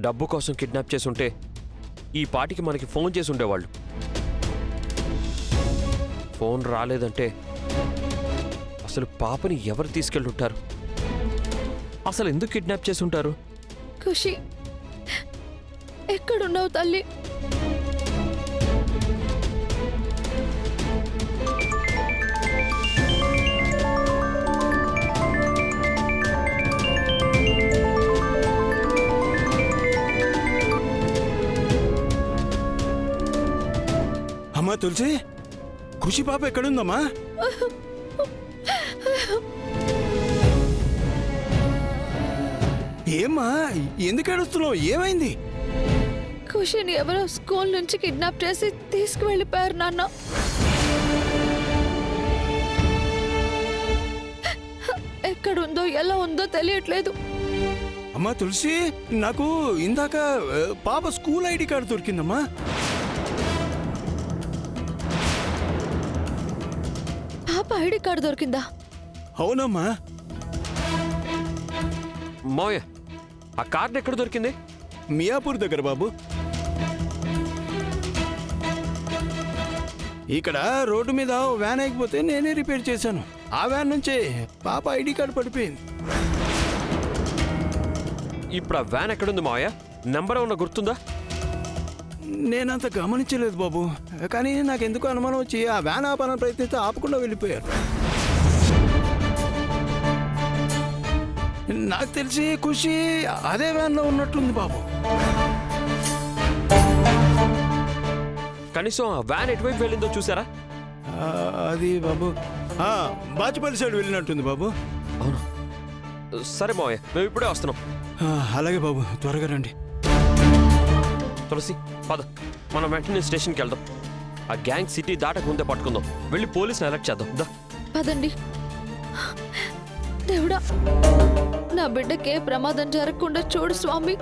డబ్బు కోసం కిడ్నాప్ చేసి ఉంటే ఈ పాటికి మనకి ఫోన్ చేసి ఉండేవాళ్ళు. ఫోన్ రాలేదంటే అసలు పాపని ఎవరు తీసుకెళ్ళుంటారు? అసలు ఎందుకు కిడ్నాప్ చేసి ఉంటారు? ఖుషి, ఎక్కడున్నావు తల్లి? అమ్మా తులసి, ఖుషి పాప ఎక్కడుందమ్మా? ఏమ్మా, ఎందుకు ఏడుస్తున్నావు? ఏమైంది? ఖుషిని ఎవరో స్కూల్ నుంచి కిడ్నాప్ చేసి తీసుకువెళ్ళిపోయారు నాన్న. ఎక్కడుందో ఎలా ఉందో తెలియట్లేదు. అమ్మా తులసి, నాకు ఇందాక పాప స్కూల్ ఐడి కార్డు దొరికిందమ్మా. పాప ఐడి కార్డు దొరికిందా? అవునమ్మా. మావయ్య, ఆ కార్డు ఎక్కడ దొరికింది? మియాపూర్ దగ్గర బాబు. ఇక్కడ రోడ్డు మీద ఓ వ్యాన్ ఆగిపోతే నేనే రిపేర్ చేశాను. ఆ వ్యాన్ నుంచే పాప ఐడి కార్డు పడిపోయింది. ఇప్పుడు ఆ వ్యాన్ ఎక్కడుంది మావయ్య? నెంబర్ ఏమన్నా గుర్తుందా? నేనంత గమనించలేదు బాబు, కానీ నాకెందుకు అనుమానం వచ్చి ఆ వ్యాన్ ఆపాలని ప్రయత్నిస్తే ఆపకుండా వెళ్ళిపోయారు. నాకు తెలిసి ఖుషి అదే వ్యాన్లో ఉన్నట్లుంది బాబు. కనీసం ఆ వ్యాన్ ఎటువైపు వెళ్ళిందో చూసారా? అది బాబు బాచిపల్లి సైడ్ వెళ్ళినట్టుంది బాబు. అవును. సరే మావయ్య, మేము ఇప్పుడే వస్తున్నాం. అలాగే బాబు, త్వరగా రండి. తులసి, పద, మనం వెంటనే స్టేషన్కి వెళ్దాం. ఆ గ్యాంగ్ సిటీ దాటక ముందే పట్టుకుందాం. వెళ్ళి పోలీసుని అలర్ట్ చేద్దాం. దా. పదండి. దేవుడా, నా బిడ్డకే ప్రమాదం జరగకుండా చూడు స్వామి.